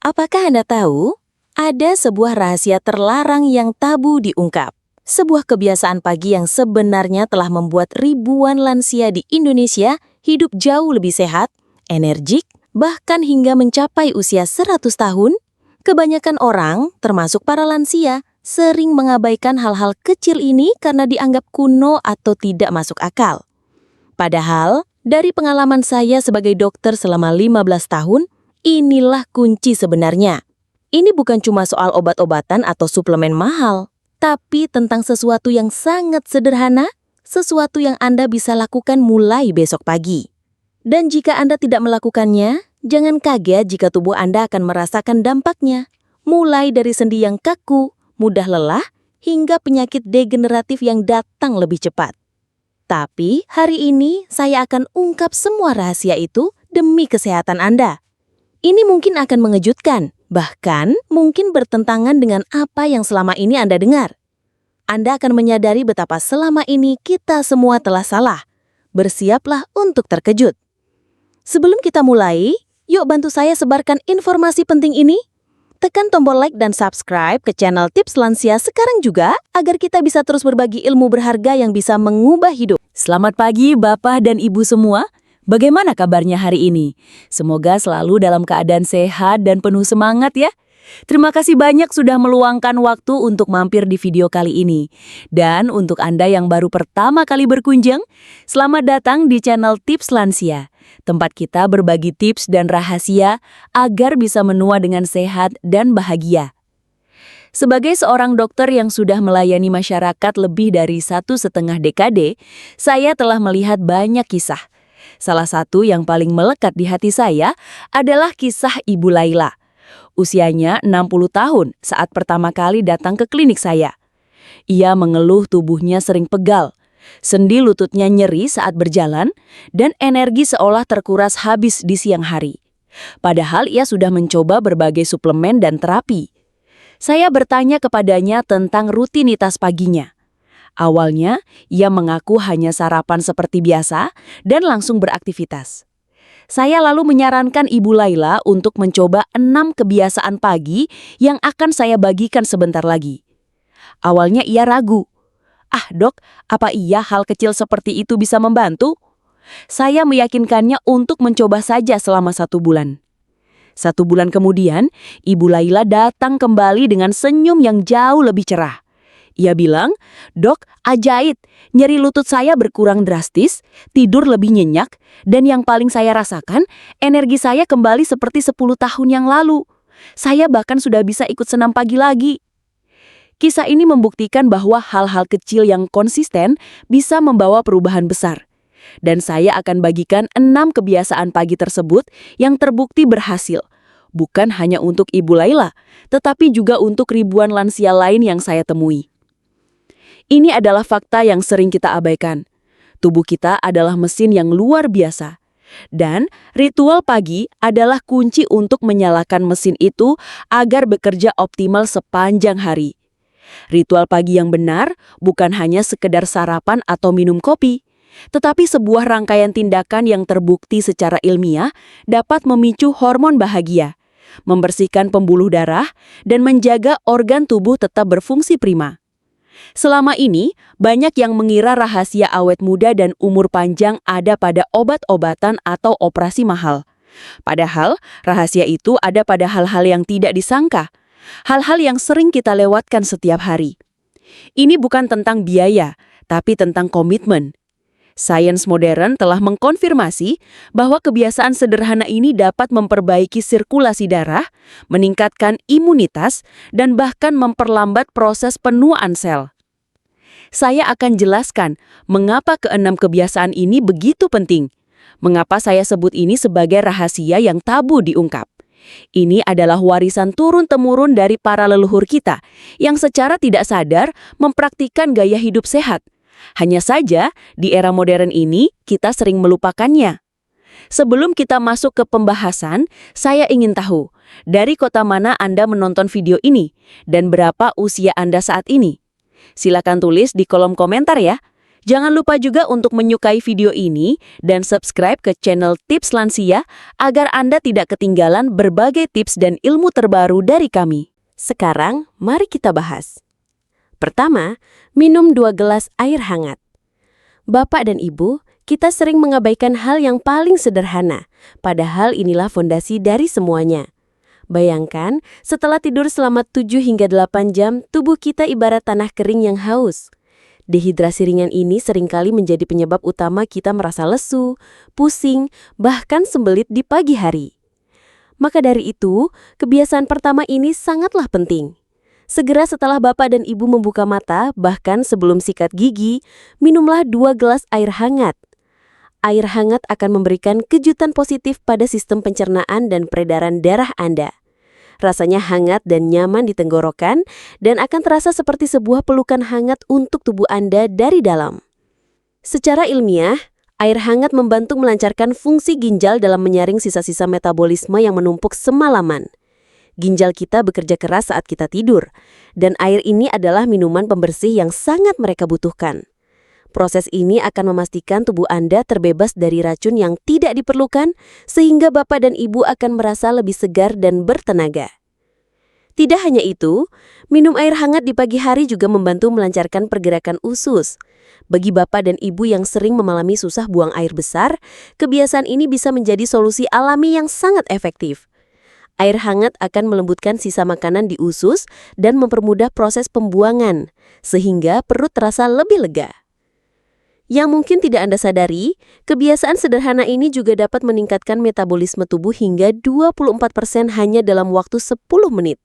Apakah Anda tahu? Ada sebuah rahasia terlarang yang tabu diungkap. Sebuah kebiasaan pagi yang sebenarnya telah membuat ribuan lansia di Indonesia hidup jauh lebih sehat, energik, bahkan hingga mencapai usia 100 tahun. Kebanyakan orang, termasuk para lansia, sering mengabaikan hal-hal kecil ini karena dianggap kuno atau tidak masuk akal. Padahal, dari pengalaman saya sebagai dokter selama 15 tahun, inilah kunci sebenarnya. Ini bukan cuma soal obat-obatan atau suplemen mahal, tapi tentang sesuatu yang sangat sederhana, sesuatu yang Anda bisa lakukan mulai besok pagi. Dan jika Anda tidak melakukannya, jangan kaget jika tubuh Anda akan merasakan dampaknya, mulai dari sendi yang kaku, mudah lelah, hingga penyakit degeneratif yang datang lebih cepat. Tapi hari ini saya akan ungkap semua rahasia itu demi kesehatan Anda. Ini mungkin akan mengejutkan, bahkan mungkin bertentangan dengan apa yang selama ini Anda dengar. Anda akan menyadari betapa selama ini kita semua telah salah. Bersiaplah untuk terkejut. Sebelum kita mulai, yuk bantu saya sebarkan informasi penting ini. Tekan tombol like dan subscribe ke channel Tips Lansia sekarang juga, agar kita bisa terus berbagi ilmu berharga yang bisa mengubah hidup. Selamat pagi Bapak dan Ibu semua. Bagaimana kabarnya hari ini? Semoga selalu dalam keadaan sehat dan penuh semangat ya. Terima kasih banyak sudah meluangkan waktu untuk mampir di video kali ini. Dan untuk Anda yang baru pertama kali berkunjung, selamat datang di channel Tips Lansia. Tempat kita berbagi tips dan rahasia agar bisa menua dengan sehat dan bahagia. Sebagai seorang dokter yang sudah melayani masyarakat lebih dari 1,5 dekade, saya telah melihat banyak kisah. Salah satu yang paling melekat di hati saya adalah kisah Ibu Laila. Usianya 60 tahun saat pertama kali datang ke klinik saya. Ia mengeluh tubuhnya sering pegal, sendi lututnya nyeri saat berjalan, dan energi seolah terkuras habis di siang hari. Padahal ia sudah mencoba berbagai suplemen dan terapi. Saya bertanya kepadanya tentang rutinitas paginya. Awalnya, ia mengaku hanya sarapan seperti biasa dan langsung beraktivitas. Saya lalu menyarankan Ibu Laila untuk mencoba 6 kebiasaan pagi yang akan saya bagikan sebentar lagi. Awalnya ia ragu. "Ah dok, apa iya hal kecil seperti itu bisa membantu?" Saya meyakinkannya untuk mencoba saja selama 1 bulan. 1 bulan kemudian, Ibu Laila datang kembali dengan senyum yang jauh lebih cerah. Ia bilang, "Dok, ajaib, nyeri lutut saya berkurang drastis, tidur lebih nyenyak, dan yang paling saya rasakan, energi saya kembali seperti 10 tahun yang lalu. Saya bahkan sudah bisa ikut senam pagi lagi." Kisah ini membuktikan bahwa hal-hal kecil yang konsisten bisa membawa perubahan besar. Dan saya akan bagikan 6 kebiasaan pagi tersebut yang terbukti berhasil. Bukan hanya untuk Ibu Laila, tetapi juga untuk ribuan lansia lain yang saya temui. Ini adalah fakta yang sering kita abaikan. Tubuh kita adalah mesin yang luar biasa. Dan ritual pagi adalah kunci untuk menyalakan mesin itu agar bekerja optimal sepanjang hari. Ritual pagi yang benar bukan hanya sekedar sarapan atau minum kopi, tetapi sebuah rangkaian tindakan yang terbukti secara ilmiah dapat memicu hormon bahagia, membersihkan pembuluh darah, dan menjaga organ tubuh tetap berfungsi prima. Selama ini, banyak yang mengira rahasia awet muda dan umur panjang ada pada obat-obatan atau operasi mahal. Padahal, rahasia itu ada pada hal-hal yang tidak disangka, hal-hal yang sering kita lewatkan setiap hari. Ini bukan tentang biaya, tapi tentang komitmen. Sains modern telah mengkonfirmasi bahwa kebiasaan sederhana ini dapat memperbaiki sirkulasi darah, meningkatkan imunitas, dan bahkan memperlambat proses penuaan sel. Saya akan jelaskan mengapa ke-6 kebiasaan ini begitu penting. Mengapa saya sebut ini sebagai rahasia yang tabu diungkap. Ini adalah warisan turun-temurun dari para leluhur kita yang secara tidak sadar mempraktikkan gaya hidup sehat. Hanya saja, di era modern ini, kita sering melupakannya. Sebelum kita masuk ke pembahasan, saya ingin tahu, dari kota mana Anda menonton video ini, dan berapa usia Anda saat ini? Silakan tulis di kolom komentar ya. Jangan lupa juga untuk menyukai video ini dan subscribe ke channel Tips Lansia agar Anda tidak ketinggalan berbagai tips dan ilmu terbaru dari kami. Sekarang, mari kita bahas. Pertama, minum 2 gelas air hangat. Bapak dan Ibu, kita sering mengabaikan hal yang paling sederhana, padahal inilah fondasi dari semuanya. Bayangkan, setelah tidur selama 7 hingga 8 jam, tubuh kita ibarat tanah kering yang haus. Dehidrasi ringan ini seringkali menjadi penyebab utama kita merasa lesu, pusing, bahkan sembelit di pagi hari. Maka dari itu, kebiasaan pertama ini sangatlah penting. Segera setelah Bapak dan Ibu membuka mata, bahkan sebelum sikat gigi, minumlah 2 gelas air hangat. Air hangat akan memberikan kejutan positif pada sistem pencernaan dan peredaran darah Anda. Rasanya hangat dan nyaman di tenggorokan dan akan terasa seperti sebuah pelukan hangat untuk tubuh Anda dari dalam. Secara ilmiah, air hangat membantu melancarkan fungsi ginjal dalam menyaring sisa-sisa metabolisme yang menumpuk semalaman. Ginjal kita bekerja keras saat kita tidur, dan air ini adalah minuman pembersih yang sangat mereka butuhkan. Proses ini akan memastikan tubuh Anda terbebas dari racun yang tidak diperlukan, sehingga Bapak dan Ibu akan merasa lebih segar dan bertenaga. Tidak hanya itu, minum air hangat di pagi hari juga membantu melancarkan pergerakan usus. Bagi Bapak dan Ibu yang sering mengalami susah buang air besar, kebiasaan ini bisa menjadi solusi alami yang sangat efektif. Air hangat akan melembutkan sisa makanan di usus dan mempermudah proses pembuangan, sehingga perut terasa lebih lega. Yang mungkin tidak Anda sadari, kebiasaan sederhana ini juga dapat meningkatkan metabolisme tubuh hingga 24% hanya dalam waktu 10 menit.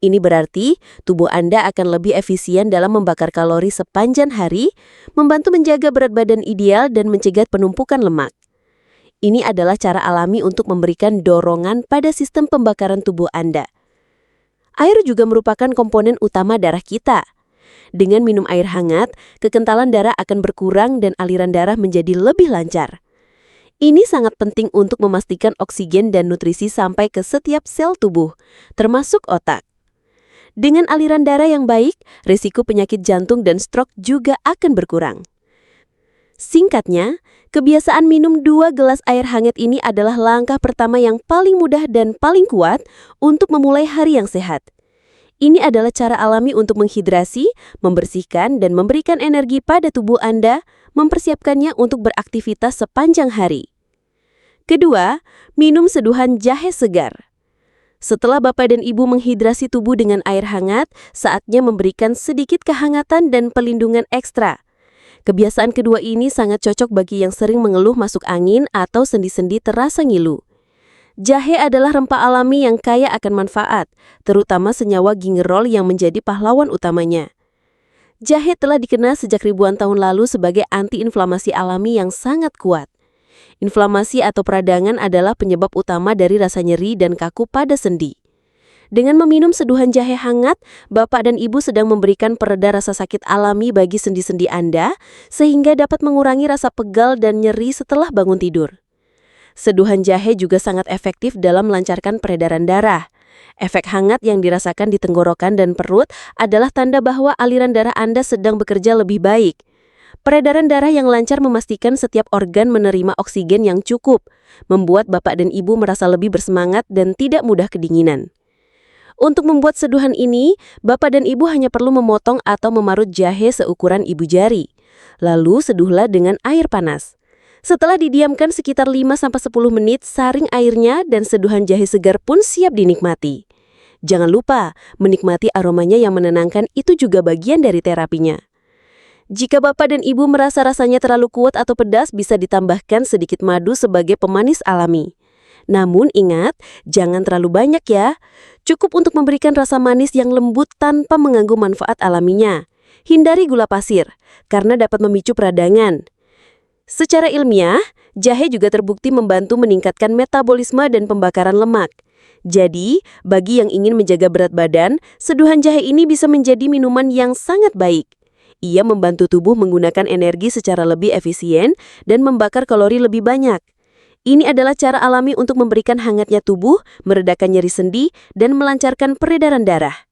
Ini berarti tubuh Anda akan lebih efisien dalam membakar kalori sepanjang hari, membantu menjaga berat badan ideal dan mencegah penumpukan lemak. Ini adalah cara alami untuk memberikan dorongan pada sistem pembakaran tubuh Anda. Air juga merupakan komponen utama darah kita. Dengan minum air hangat, kekentalan darah akan berkurang dan aliran darah menjadi lebih lancar. Ini sangat penting untuk memastikan oksigen dan nutrisi sampai ke setiap sel tubuh, termasuk otak. Dengan aliran darah yang baik, risiko penyakit jantung dan stroke juga akan berkurang. Singkatnya, kebiasaan minum 2 gelas air hangat ini adalah langkah pertama yang paling mudah dan paling kuat untuk memulai hari yang sehat. Ini adalah cara alami untuk menghidrasi, membersihkan, dan memberikan energi pada tubuh Anda, mempersiapkannya untuk beraktivitas sepanjang hari. Kedua, minum seduhan jahe segar. Setelah Bapak dan Ibu menghidrasi tubuh dengan air hangat, saatnya memberikan sedikit kehangatan dan pelindungan ekstra. Kebiasaan kedua ini sangat cocok bagi yang sering mengeluh masuk angin atau sendi-sendi terasa ngilu. Jahe adalah rempah alami yang kaya akan manfaat, terutama senyawa gingerol yang menjadi pahlawan utamanya. Jahe telah dikenal sejak ribuan tahun lalu sebagai antiinflamasi alami yang sangat kuat. Inflamasi atau peradangan adalah penyebab utama dari rasa nyeri dan kaku pada sendi. Dengan meminum seduhan jahe hangat, Bapak dan Ibu sedang memberikan pereda rasa sakit alami bagi sendi-sendi Anda, sehingga dapat mengurangi rasa pegal dan nyeri setelah bangun tidur. Seduhan jahe juga sangat efektif dalam melancarkan peredaran darah. Efek hangat yang dirasakan di tenggorokan dan perut adalah tanda bahwa aliran darah Anda sedang bekerja lebih baik. Peredaran darah yang lancar memastikan setiap organ menerima oksigen yang cukup, membuat Bapak dan Ibu merasa lebih bersemangat dan tidak mudah kedinginan. Untuk membuat seduhan ini, Bapak dan Ibu hanya perlu memotong atau memarut jahe seukuran ibu jari. Lalu seduhlah dengan air panas. Setelah didiamkan sekitar 5-10 menit, saring airnya dan seduhan jahe segar pun siap dinikmati. Jangan lupa, menikmati aromanya yang menenangkan itu juga bagian dari terapinya. Jika Bapak dan Ibu merasa rasanya terlalu kuat atau pedas, bisa ditambahkan sedikit madu sebagai pemanis alami. Namun ingat, jangan terlalu banyak ya. Cukup untuk memberikan rasa manis yang lembut tanpa mengganggu manfaat alaminya. Hindari gula pasir, karena dapat memicu peradangan. Secara ilmiah, jahe juga terbukti membantu meningkatkan metabolisme dan pembakaran lemak. Jadi, bagi yang ingin menjaga berat badan, seduhan jahe ini bisa menjadi minuman yang sangat baik. Ia membantu tubuh menggunakan energi secara lebih efisien dan membakar kalori lebih banyak. Ini adalah cara alami untuk memberikan hangatnya tubuh, meredakan nyeri sendi, dan melancarkan peredaran darah.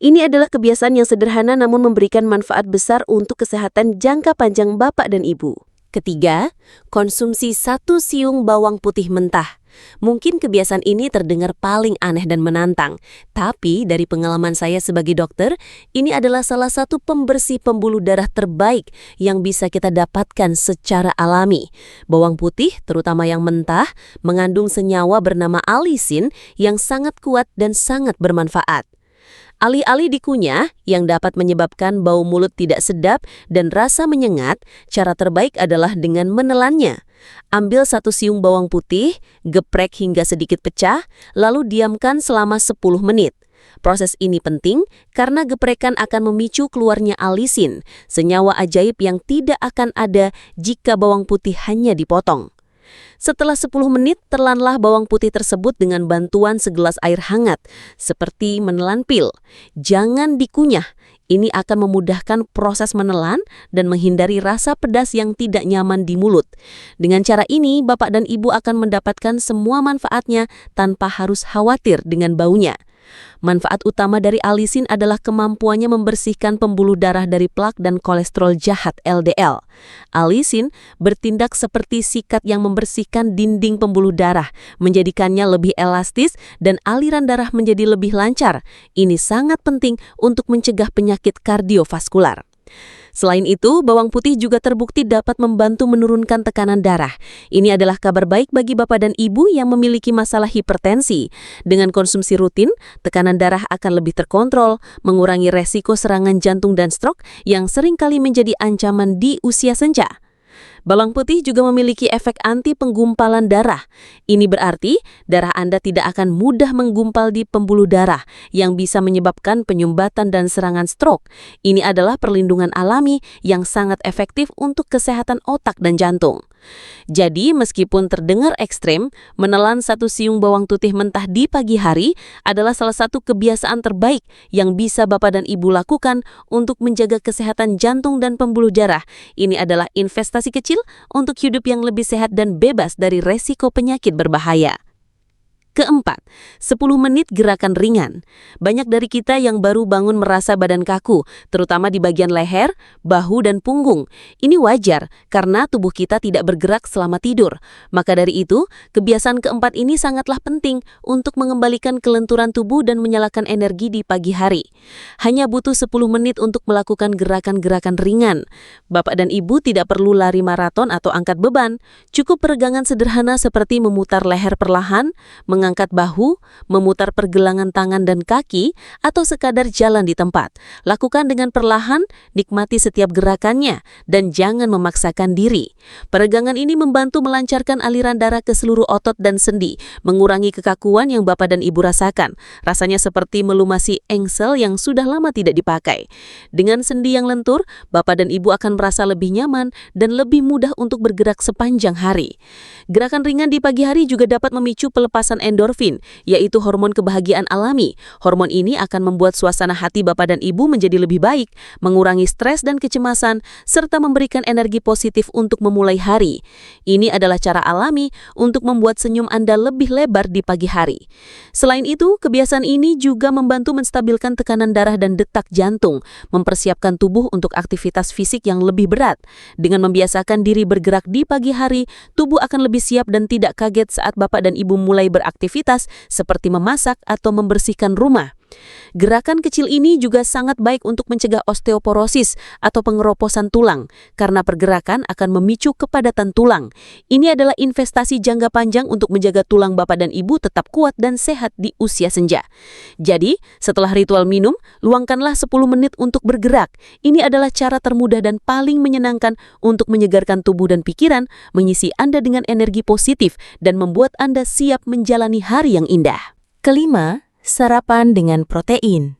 Ini adalah kebiasaan yang sederhana namun memberikan manfaat besar untuk kesehatan jangka panjang Bapak dan Ibu. Ketiga, konsumsi 1 siung bawang putih mentah. Mungkin kebiasaan ini terdengar paling aneh dan menantang, tapi dari pengalaman saya sebagai dokter, ini adalah salah satu pembersih pembuluh darah terbaik yang bisa kita dapatkan secara alami. Bawang putih, terutama yang mentah, mengandung senyawa bernama alisin yang sangat kuat dan sangat bermanfaat. Alih-alih dikunyah yang dapat menyebabkan bau mulut tidak sedap dan rasa menyengat, cara terbaik adalah dengan menelannya. Ambil 1 siung bawang putih, geprek hingga sedikit pecah, lalu diamkan selama 10 menit. Proses ini penting karena geprekan akan memicu keluarnya alisin, senyawa ajaib yang tidak akan ada jika bawang putih hanya dipotong. Setelah 10 menit, telanlah bawang putih tersebut dengan bantuan segelas air hangat, seperti menelan pil. Jangan dikunyah, ini akan memudahkan proses menelan dan menghindari rasa pedas yang tidak nyaman di mulut. Dengan cara ini, Bapak dan Ibu akan mendapatkan semua manfaatnya tanpa harus khawatir dengan baunya. Manfaat utama dari alisin adalah kemampuannya membersihkan pembuluh darah dari plak dan kolesterol jahat LDL. Alisin bertindak seperti sikat yang membersihkan dinding pembuluh darah, menjadikannya lebih elastis dan aliran darah menjadi lebih lancar. Ini sangat penting untuk mencegah penyakit kardiovaskular. Selain itu, bawang putih juga terbukti dapat membantu menurunkan tekanan darah. Ini adalah kabar baik bagi Bapak dan Ibu yang memiliki masalah hipertensi. Dengan konsumsi rutin, tekanan darah akan lebih terkontrol, mengurangi resiko serangan jantung dan stroke yang seringkali menjadi ancaman di usia senja. Bawang putih juga memiliki efek anti penggumpalan darah. Ini berarti darah Anda tidak akan mudah menggumpal di pembuluh darah yang bisa menyebabkan penyumbatan dan serangan stroke. Ini adalah perlindungan alami yang sangat efektif untuk kesehatan otak dan jantung. Jadi, meskipun terdengar ekstrem, menelan 1 siung bawang putih mentah di pagi hari adalah salah satu kebiasaan terbaik yang bisa Bapak dan Ibu lakukan untuk menjaga kesehatan jantung dan pembuluh darah. Ini adalah investasi kecil untuk hidup yang lebih sehat dan bebas dari resiko penyakit berbahaya. Keempat, 10 menit gerakan ringan. Banyak dari kita yang baru bangun merasa badan kaku, terutama di bagian leher, bahu, dan punggung. Ini wajar karena tubuh kita tidak bergerak selama tidur. Maka dari itu, kebiasaan keempat ini sangatlah penting untuk mengembalikan kelenturan tubuh dan menyalakan energi di pagi hari. Hanya butuh 10 menit untuk melakukan gerakan-gerakan ringan. Bapak dan Ibu tidak perlu lari maraton atau angkat beban. Cukup peregangan sederhana seperti memutar leher perlahan, mengangkat bahu, memutar pergelangan tangan dan kaki, atau sekadar jalan di tempat. Lakukan dengan perlahan, nikmati setiap gerakannya, dan jangan memaksakan diri. Peregangan ini membantu melancarkan aliran darah ke seluruh otot dan sendi, mengurangi kekakuan yang Bapak dan Ibu rasakan. Rasanya seperti melumasi engsel yang sudah lama tidak dipakai. Dengan sendi yang lentur, Bapak dan Ibu akan merasa lebih nyaman dan lebih mudah untuk bergerak sepanjang hari. Gerakan ringan di pagi hari juga dapat memicu pelepasan endorfin, yaitu hormon kebahagiaan alami. Hormon ini akan membuat suasana hati Bapak dan Ibu menjadi lebih baik, mengurangi stres dan kecemasan, serta memberikan energi positif untuk memulai hari. Ini adalah cara alami untuk membuat senyum Anda lebih lebar di pagi hari. Selain itu, kebiasaan ini juga membantu menstabilkan tekanan darah dan detak jantung, mempersiapkan tubuh untuk aktivitas fisik yang lebih berat. Dengan membiasakan diri bergerak di pagi hari, tubuh akan lebih siap dan tidak kaget saat Bapak dan Ibu mulai beraktivitas seperti memasak atau membersihkan rumah. Gerakan kecil ini juga sangat baik untuk mencegah osteoporosis atau pengeroposan tulang, karena pergerakan akan memicu kepadatan tulang. Ini adalah investasi jangka panjang untuk menjaga tulang Bapak dan Ibu tetap kuat dan sehat di usia senja. Jadi, setelah ritual minum, luangkanlah 10 menit untuk bergerak. Ini adalah cara termudah dan paling menyenangkan untuk menyegarkan tubuh dan pikiran, mengisi Anda dengan energi positif, dan membuat Anda siap menjalani hari yang indah. Kelima, sarapan dengan protein.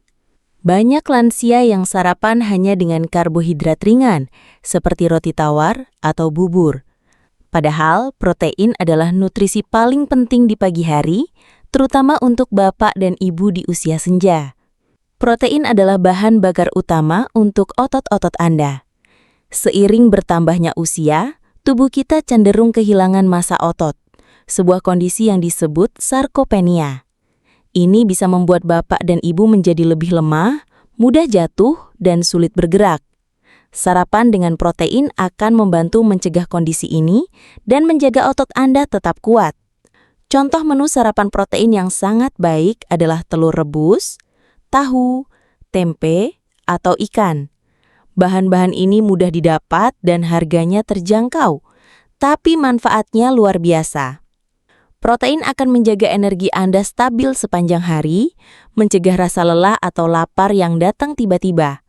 Banyak lansia yang sarapan hanya dengan karbohidrat ringan, seperti roti tawar atau bubur. Padahal, protein adalah nutrisi paling penting di pagi hari, terutama untuk Bapak dan Ibu di usia senja. Protein adalah bahan bakar utama untuk otot-otot Anda. Seiring bertambahnya usia, tubuh kita cenderung kehilangan massa otot, sebuah kondisi yang disebut sarkopenia. Ini bisa membuat bapak dan ibu menjadi lebih lemah, mudah jatuh, dan sulit bergerak. Sarapan dengan protein akan membantu mencegah kondisi ini dan menjaga otot Anda tetap kuat. Contoh menu sarapan protein yang sangat baik adalah telur rebus, tahu, tempe, atau ikan. Bahan-bahan ini mudah didapat dan harganya terjangkau, tapi manfaatnya luar biasa. Protein akan menjaga energi Anda stabil sepanjang hari, mencegah rasa lelah atau lapar yang datang tiba-tiba.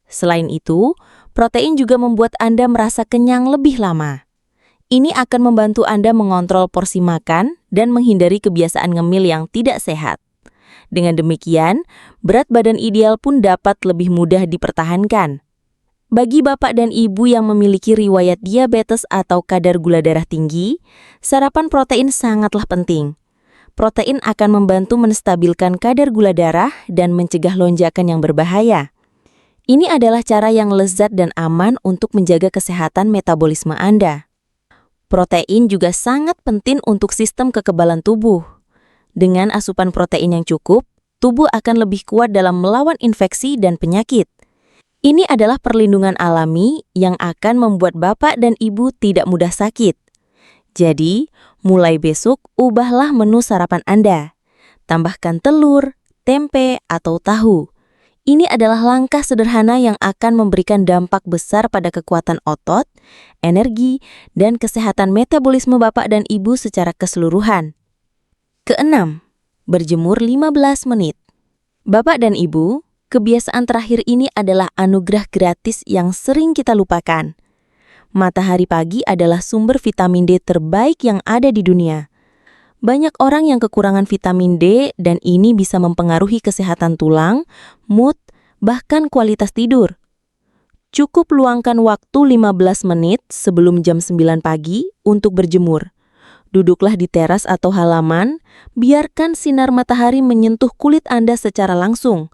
Selain itu, protein juga membuat Anda merasa kenyang lebih lama. Ini akan membantu Anda mengontrol porsi makan dan menghindari kebiasaan ngemil yang tidak sehat. Dengan demikian, berat badan ideal pun dapat lebih mudah dipertahankan. Bagi bapak dan ibu yang memiliki riwayat diabetes atau kadar gula darah tinggi, sarapan protein sangatlah penting. Protein akan membantu menstabilkan kadar gula darah dan mencegah lonjakan yang berbahaya. Ini adalah cara yang lezat dan aman untuk menjaga kesehatan metabolisme Anda. Protein juga sangat penting untuk sistem kekebalan tubuh. Dengan asupan protein yang cukup, tubuh akan lebih kuat dalam melawan infeksi dan penyakit. Ini adalah perlindungan alami yang akan membuat bapak dan ibu tidak mudah sakit. Jadi, mulai besok ubahlah menu sarapan Anda. Tambahkan telur, tempe, atau tahu. Ini adalah langkah sederhana yang akan memberikan dampak besar pada kekuatan otot, energi, dan kesehatan metabolisme bapak dan ibu secara keseluruhan. Keenam, berjemur 15 menit. Bapak dan ibu, kebiasaan terakhir ini adalah anugerah gratis yang sering kita lupakan. Matahari pagi adalah sumber vitamin D terbaik yang ada di dunia. Banyak orang yang kekurangan vitamin D dan ini bisa mempengaruhi kesehatan tulang, mood, bahkan kualitas tidur. Cukup luangkan waktu 15 menit sebelum jam 9 pagi untuk berjemur. Duduklah di teras atau halaman, biarkan sinar matahari menyentuh kulit Anda secara langsung.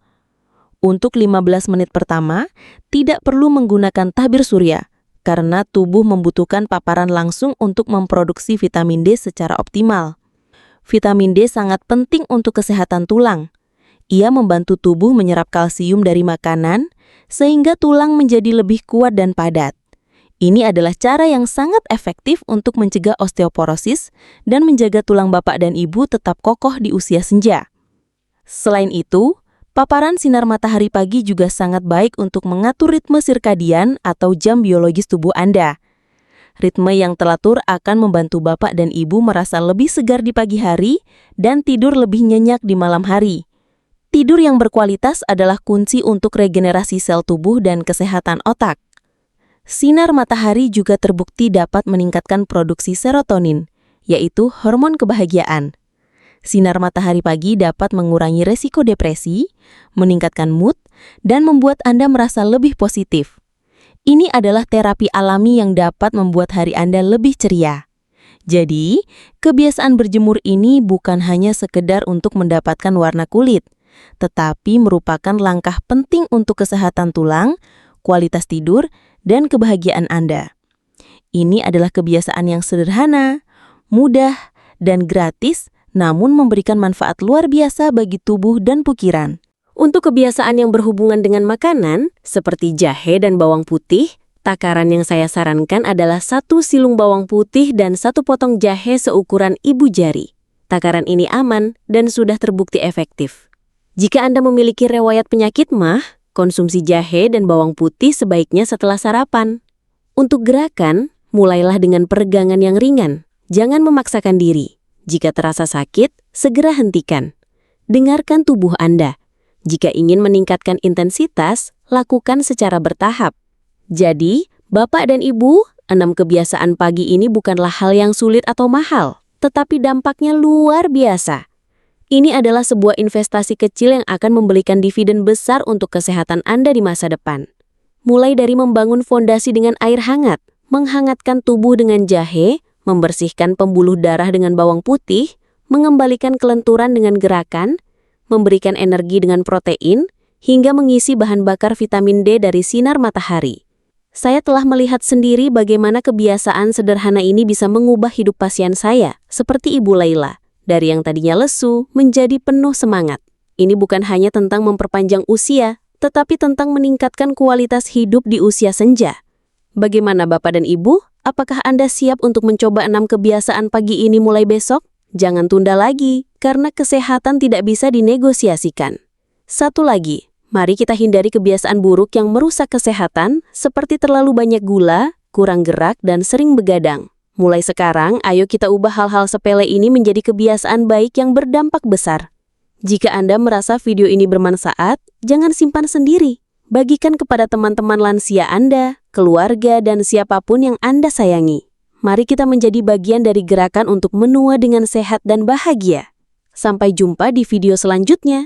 Untuk 15 menit pertama, tidak perlu menggunakan tabir surya, karena tubuh membutuhkan paparan langsung untuk memproduksi vitamin D secara optimal. Vitamin D sangat penting untuk kesehatan tulang. Ia membantu tubuh menyerap kalsium dari makanan, sehingga tulang menjadi lebih kuat dan padat. Ini adalah cara yang sangat efektif untuk mencegah osteoporosis dan menjaga tulang bapak dan ibu tetap kokoh di usia senja. Selain itu, paparan sinar matahari pagi juga sangat baik untuk mengatur ritme sirkadian atau jam biologis tubuh Anda. Ritme yang teratur akan membantu bapak dan ibu merasa lebih segar di pagi hari dan tidur lebih nyenyak di malam hari. Tidur yang berkualitas adalah kunci untuk regenerasi sel tubuh dan kesehatan otak. Sinar matahari juga terbukti dapat meningkatkan produksi serotonin, yaitu hormon kebahagiaan. Sinar matahari pagi dapat mengurangi resiko depresi, meningkatkan mood, dan membuat Anda merasa lebih positif. Ini adalah terapi alami yang dapat membuat hari Anda lebih ceria. Jadi, kebiasaan berjemur ini bukan hanya sekedar untuk mendapatkan warna kulit, tetapi merupakan langkah penting untuk kesehatan tulang, kualitas tidur, dan kebahagiaan Anda. Ini adalah kebiasaan yang sederhana, mudah, dan gratis, namun memberikan manfaat luar biasa bagi tubuh dan pikiran. Untuk kebiasaan yang berhubungan dengan makanan, seperti jahe dan bawang putih, takaran yang saya sarankan adalah 1 silung bawang putih dan 1 potong jahe seukuran ibu jari. Takaran ini aman dan sudah terbukti efektif. Jika Anda memiliki riwayat penyakit mah, konsumsi jahe dan bawang putih sebaiknya setelah sarapan. Untuk gerakan, mulailah dengan peregangan yang ringan. Jangan memaksakan diri. Jika terasa sakit, segera hentikan. Dengarkan tubuh Anda. Jika ingin meningkatkan intensitas, lakukan secara bertahap. Jadi, Bapak dan Ibu, 6 kebiasaan pagi ini bukanlah hal yang sulit atau mahal, tetapi dampaknya luar biasa. Ini adalah sebuah investasi kecil yang akan memberikan dividen besar untuk kesehatan Anda di masa depan. Mulai dari membangun fondasi dengan air hangat, menghangatkan tubuh dengan jahe, membersihkan pembuluh darah dengan bawang putih, mengembalikan kelenturan dengan gerakan, memberikan energi dengan protein, hingga mengisi bahan bakar vitamin D dari sinar matahari. Saya telah melihat sendiri bagaimana kebiasaan sederhana ini bisa mengubah hidup pasien saya, seperti Ibu Laila. Dari yang tadinya lesu menjadi penuh semangat. Ini bukan hanya tentang memperpanjang usia, tetapi tentang meningkatkan kualitas hidup di usia senja. Bagaimana Bapak dan Ibu? Apakah Anda siap untuk mencoba 6 kebiasaan pagi ini mulai besok? Jangan tunda lagi, karena kesehatan tidak bisa dinegosiasikan. Satu lagi, mari kita hindari kebiasaan buruk yang merusak kesehatan, seperti terlalu banyak gula, kurang gerak, dan sering begadang. Mulai sekarang, ayo kita ubah hal-hal sepele ini menjadi kebiasaan baik yang berdampak besar. Jika Anda merasa video ini bermanfaat, jangan simpan sendiri. Bagikan kepada teman-teman lansia Anda, keluarga, dan siapapun yang Anda sayangi. Mari kita menjadi bagian dari gerakan untuk menua dengan sehat dan bahagia. Sampai jumpa di video selanjutnya.